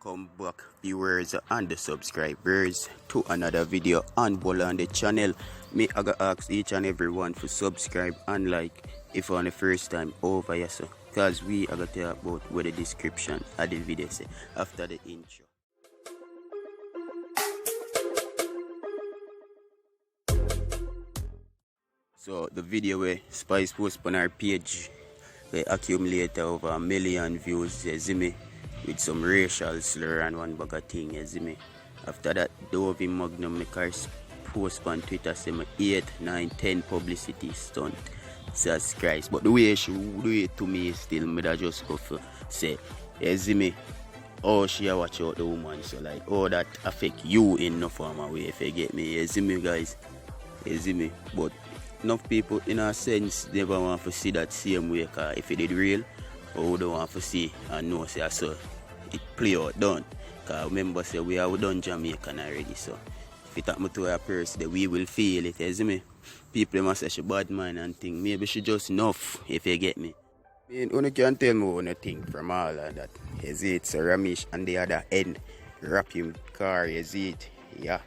Welcome back viewers and the subscribers to another video on Wull on the channel. Me I gotta ask each and everyone to subscribe and like if on the first time over here, so cause we are gonna talk about what the description of the video say after the intro. So the video where Spice post on our page they accumulate over 1 million views, you see me, with some racial slur and one bag of thing, you see me. After that, Dovey Magnum make her post on Twitter say me 8, 9, 10 publicity stunt. Jesus Christ. But the way she do it to me still, me da just go for say, you see me, oh she a watch out the woman, so like, oh that affect you in no form of way, if you get me, you see me guys, you see me. But enough people in a sense never want to see that same way, cause if it did real, we don't want to see and know say so it play out done. Cause remember say we have done Jamaican already, so if it happen to a person we will feel it, you see me. People must say she bad man and think maybe she just enough, if you get me. I mean, you can tell me one thing from all of that. You see it's Romeich and the other end rap him car, you see it, yeah,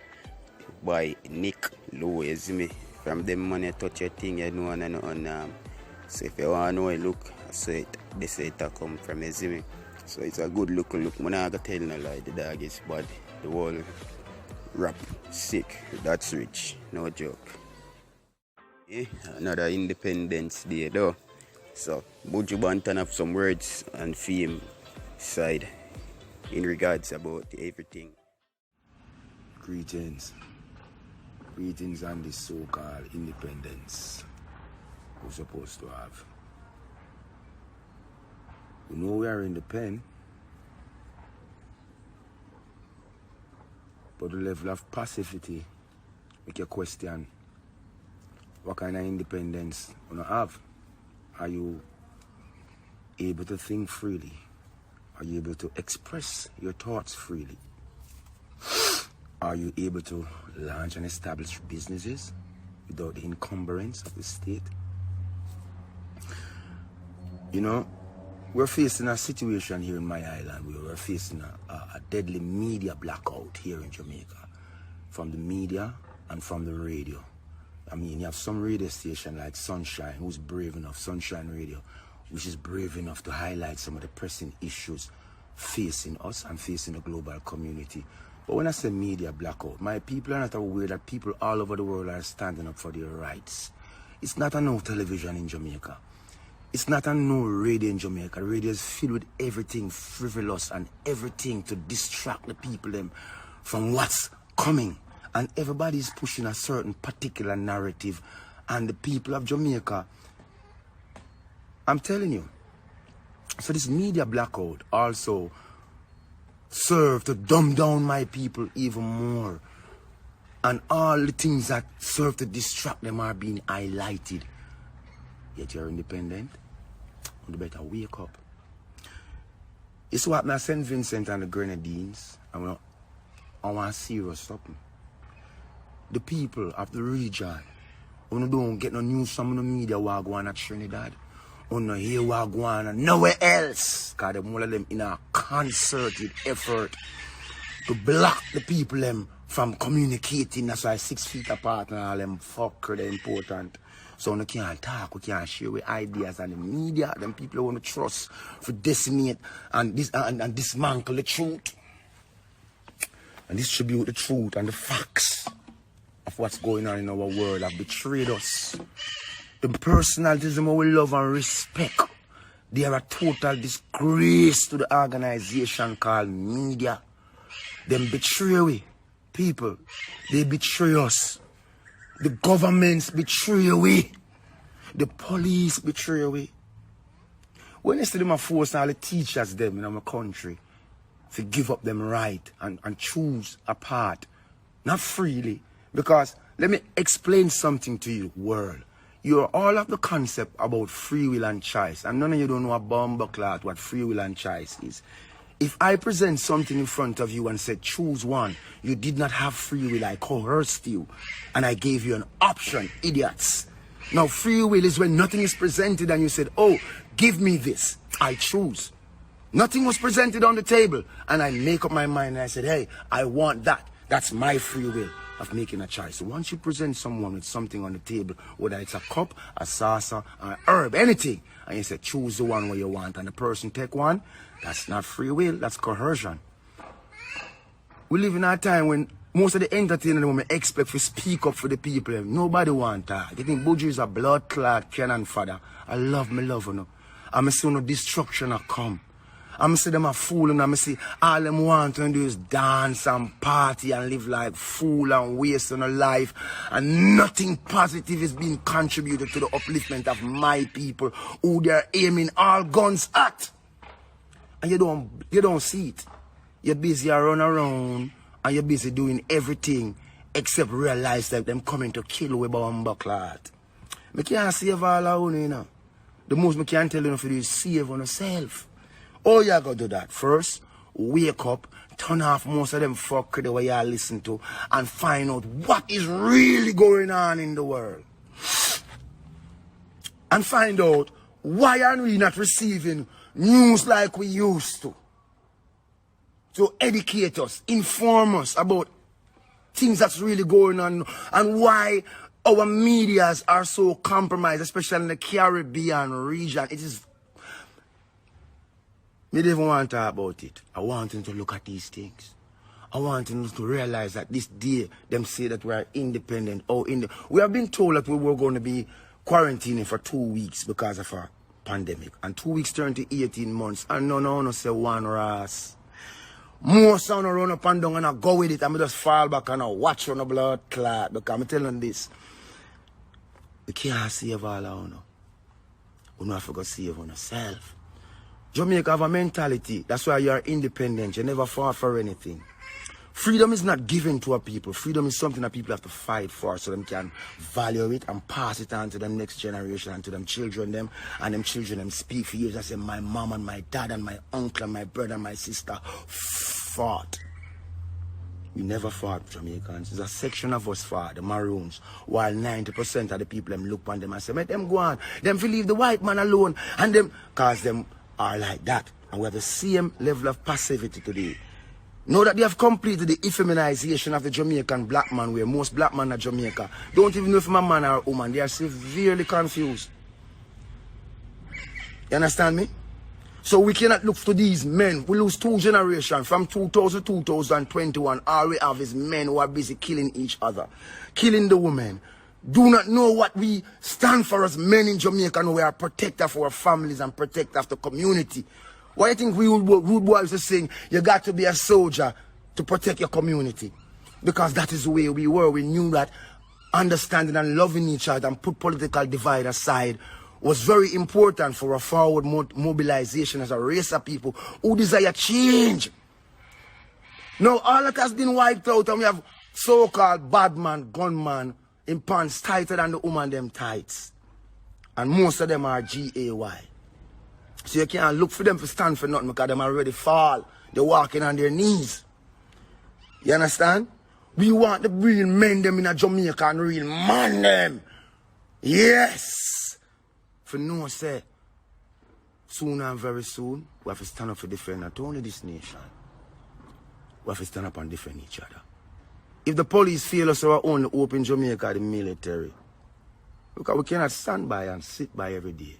by Nick Low, you see me. From them money touch your thing, you know, and so if you want to know, look, so it, they say it come from, you see me. So it's a good look. I'm not gonna tell no lie, the dog is bad. The whole rap sick, that's rich, no joke. Yeah, another Independence Day though. So Buju Banton have some words and fame side in regards about everything. Greetings on this so-called independence we're supposed to have. We know we are in the pen, but the level of passivity make you question what kind of independence you have. Are you able to think freely? Are you able to express your thoughts freely? Are you able to launch and establish businesses without the encumbrance of the state? You know, we're facing a situation here in my island where we're facing a deadly media blackout here in Jamaica, from the media and from the radio. I mean, you have some radio station like Sunshine, who's brave enough, Sunshine Radio, which is brave enough to highlight some of the pressing issues facing us and facing the global community. But when I say media blackout, my people are not aware that people all over the world are standing up for their rights. It's not a no television in Jamaica. It's not a no radio in Jamaica. Radio is filled with everything frivolous and everything to distract the people them from what's coming. And everybody's pushing a certain particular narrative. And the people of Jamaica, I'm telling you, so this media blackout also serve to dumb down my people even more, and all the things that serve to distract them are being highlighted. Yet you're independent, you better wake up. It's what happened at St. Vincent and the Grenadines, and I want to serious something. The people of the region, when you don't get no news from the media while going at Trinidad, on no hear what go on and nowhere else, because all of them in a concerted effort to block the people them from communicating. That's why 6 feet apart and all them fucker they're important. So we can't talk, we can't share with ideas, and the media, them people want to trust for decimate and dismantle the truth and distribute the truth and the facts of what's going on in our world have betrayed us. The personalities we love and respect, they are a total disgrace to the organization called media. Them betray we, people. They betray us. The governments betray we. The police betray we. When you see them force all the teachers them in our country to give up them right and choose a path, not freely. Because let me explain something to you, world. You all have the concept about free will and choice, and none of you don't know a bumbleclot what free will and choice is. If I present something in front of you and said choose one, you did not have free will. I coerced you and I gave you an option, idiots. Now free will is when nothing is presented and you said, oh, give me this, I choose. Nothing was presented on the table. And I make up my mind and I said, hey, I want that. That's my free will of making a choice. So once you present someone with something on the table, whether it's a cup, a saucer, an herb, anything, and you say, choose the one where you want, and the person take one, that's not free will, that's coercion. We live in a time when most of the entertainers women expect to speak up for the people. Nobody want that. You think Buju is a blood clot cannon father. I love me love, you know. I'm see no destruction will come. I'm see them a fool, and I'm see all them want to do is dance and party and live like fool and waste on a life, and nothing positive is being contributed to the upliftment of my people who they're aiming all guns at. And you don't see it. You're busy around and you're busy doing everything except realize that them coming to kill we bomba clot. Me can't save all of you, you know. The most me can tell you for you is save on yourself. Oh, you gotta do that. First, wake up, turn off most of them fuckery the way you listen to, and find out what is really going on in the world. And find out why are we not receiving news like we used to. To educate us, inform us about things that's really going on, and why our medias are so compromised, especially in the Caribbean region. It is. Me don't even want to talk about it. I want them to look at these things. I want them to realize that this day, them say that we are independent. We have been told that we were going to be quarantining for 2 weeks because of a pandemic. And 2 weeks turned to 18 months. And no say one ras. More sound run up and down and I go with it. And I just fall back and I watch on the blood clot. Because I'm telling this. You can't save all of you. You don't have to go save on yourself. Jamaica have a mentality. That's why you are independent. You never fought for anything. Freedom is not given to a people. Freedom is something that people have to fight for so them can value it and pass it on to them next generation and to them children them. And them children them speak for years. I say my mom and my dad and my uncle and my brother and my sister fought. We never fought, Jamaicans. There's a section of us fought, the Maroons, while 90% of the people them look on them and say, let them go on. Them feel leave the white man alone. And them, cause them are like that. And we have the same level of passivity today. Know that they have completed the effeminization of the Jamaican black man, where most black men in Jamaica don't even know if I'm a man or a woman. They are severely confused. You understand me? So we cannot look to these men. We lose 2 generations from 2000 to 2021. All we have is men who are busy killing each other, killing the women. Do not know what we stand for as men in Jamaica, and we are protectors of our families and protectors of the community. Why do you think we rude boys are saying you got to be a soldier to protect your community? Because that is the way we were. We knew that understanding and loving each other and put political divide aside was very important for a forward mobilization as a race of people who desire change. Now all that has been wiped out, and we have so-called bad man, gunman in pants tighter than the woman them tights. And most of them are GAY. So you can't look for them to stand for nothing because them already fall. They're walking on their knees. You understand? We want the real men them in a Jamaica and real man them. Yes. For no say, soon and very soon, we have to stand up to defend not only this nation. We have to stand up and defend each other. If the police fail us our own open Jamaica, the military, because we cannot stand by and sit by every day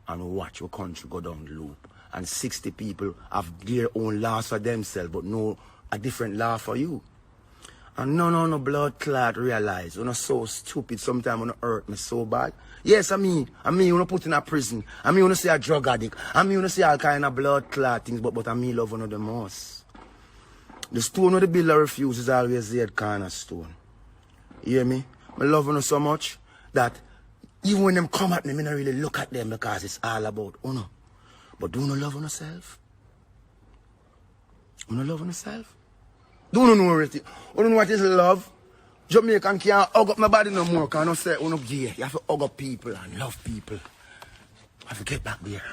and watch our country go down the loop. And 60 people have their own laws for themselves, but no a different law for you. And no blood clot realize. You're not so stupid sometimes when it hurt me so bad. Yes, I mean, you put in a prison. I mean, you say a drug addict. I mean, you say all kind of blood clot things, but I mean love one of the most. The stone of the builder refuses always the head cornerstone. You hear me? I love you so much that even when them come at me, I don't really look at them because it's all about honor. But do you love on yourself? Do you love on yourself? Do you know what it is? You know what is love? Jamaican can't hug up my body no more because I say, oh, gay. You have to hug up people and love people. I have to get back there.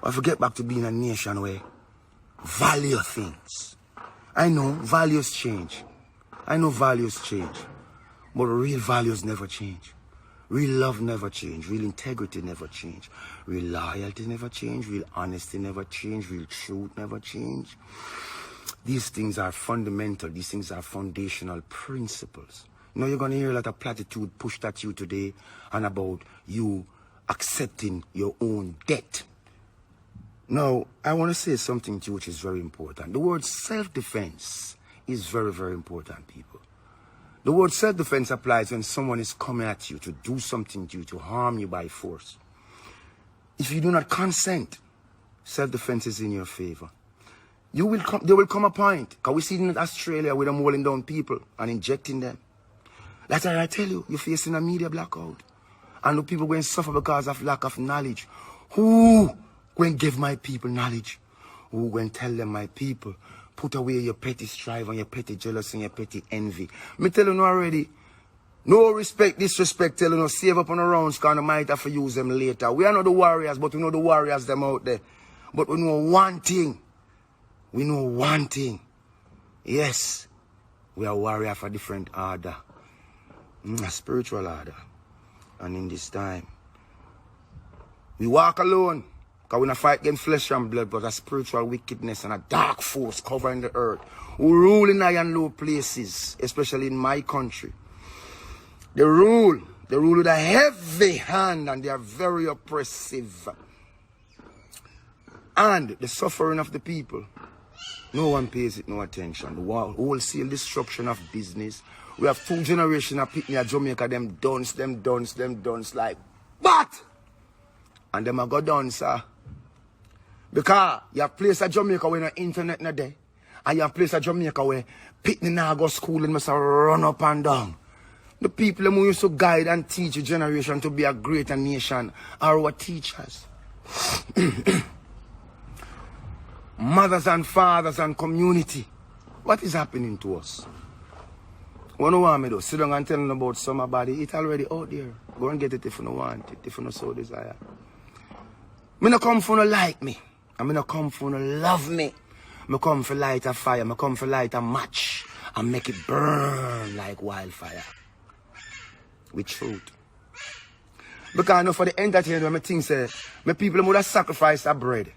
I have to get back to being a nation where value things. I know values change. I know values change. But real values never change. Real love never change. Real integrity never change. Real loyalty never change. Real honesty never change. Real truth never change. These things are fundamental. These things are foundational principles. You know, you're going to hear a lot of platitude pushed at you today and about you accepting your own debt. Now, I want to say something to you which is very important. The word self-defense is very, very important, people. The word self-defense applies when someone is coming at you to do something to you, to harm you by force. If you do not consent, self-defense is in your favor. There will come a point, because we see in Australia with them holding down people and injecting them. That's why I tell you, you're facing a media blackout. And the people going to suffer because of lack of knowledge. Who going to give my people knowledge? Who going to tell them, my people, put away your petty strife and your petty jealousy and your petty envy? Me tell you already, no respect, disrespect, telling us save up on the rounds because I might have to use them later. We are not the warriors, but we know the warriors them out there. But we know one thing. We know one thing. Yes, we are warriors for a different order. A spiritual order. And in this time, we walk alone. Because we don't fight against flesh and blood, but a spiritual wickedness and a dark force covering the earth. Who rule in high and low places, especially in my country. They rule with a heavy hand and they are very oppressive. And the suffering of the people, no one pays it no attention. The wholesale destruction of business. We have 2 generations of people in Jamaica, them dunce like, but! And them a go down, sir. Because you have place at Jamaica where no internet no there. And you have place at Jamaica where people now go school and must run up and down. The people who used to guide and teach a generation to be a greater nation are our teachers. Mothers and fathers and community. What is happening to us? What do you want me to do? Sit down and tell them about somebody. It's already out there. Go and get it if you don't want it, if you don't so desire. Me no come for no like me. And me no come for no love me. Me come for light a fire. Me come for light a match. And make it burn like wildfire. With truth. Because I know for the entertainment, my thing say, my people would have sacrificed a bread.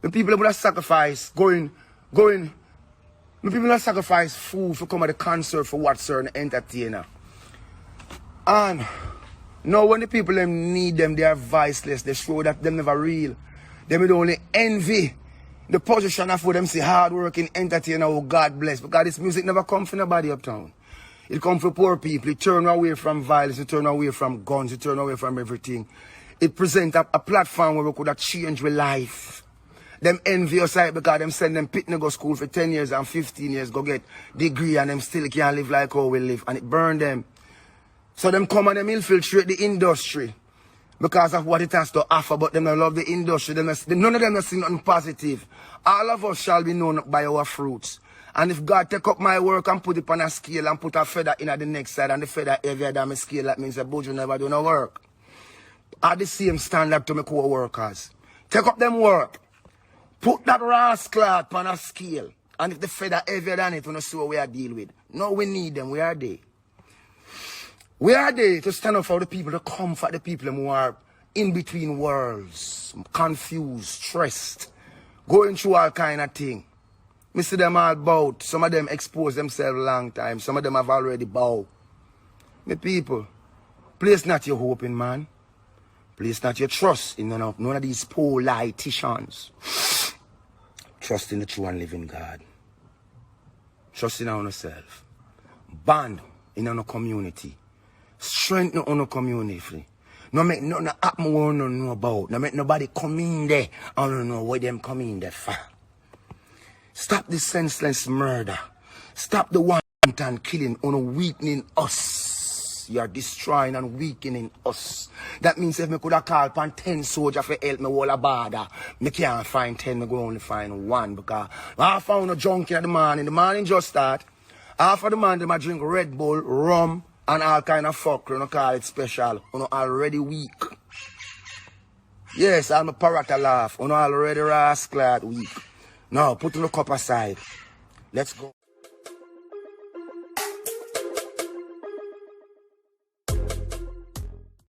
My people would have sacrificed my people would have sacrificed food for come at the concert for what certain entertainer. And now when the people them need them, they are viceless. They show that them never real. They would only envy the position of what them say hard-working entertainer who God bless. Because this music never come from nobody uptown. It come from poor people. It turn away from violence. It turn away from guns. It turn away from everything. It present a platform where we could have changed with life. Them envy us like because them send them pit go school for 10 years and 15 years, go get degree and them still can't live like how we live. And it burn them. So them come and them infiltrate the industry because of what it has to offer, but them don't love the industry. None of them have seen nothing positive. All of us shall be known by our fruits. And if God take up my work and put it on a scale and put a feather in at the next side and the feather heavier than my scale, that means that Buju never do no work. At the same standard to my co-workers. Take up them work. Put that rascal on a scale. And if the feather heavier than it, we don't see what we are deal with. No, we need them. We are there. We are there to stand up for the people, to comfort the people who are in between worlds, confused, stressed, going through all kind of thing. Me see them all bowed. Some of them expose themselves a long time. Some of them have already bowed. Me people, place not your hope in man. Place not your trust in none of these politicians. Trust in the true and living God. Trust in our own self. Bond in our community. Strengthen our community. No make nothing happen we don't know about. No make nobody come in there and don't know what them come in there for. Stop this senseless murder. Stop the wanton killing on weakening us. You are destroying and weakening us. That means if me could have called upon 10 soldiers for help me all a border, me can't find 10, me go only find 1 because I found a junkie in the morning just start. Half of the man them a drink Red Bull, rum, and all kind of fuck, you know, call it special. You know, already weak. Yes, I'm a parrot laugh. You know, already rascal weak. Now, put the cup aside. Let's go.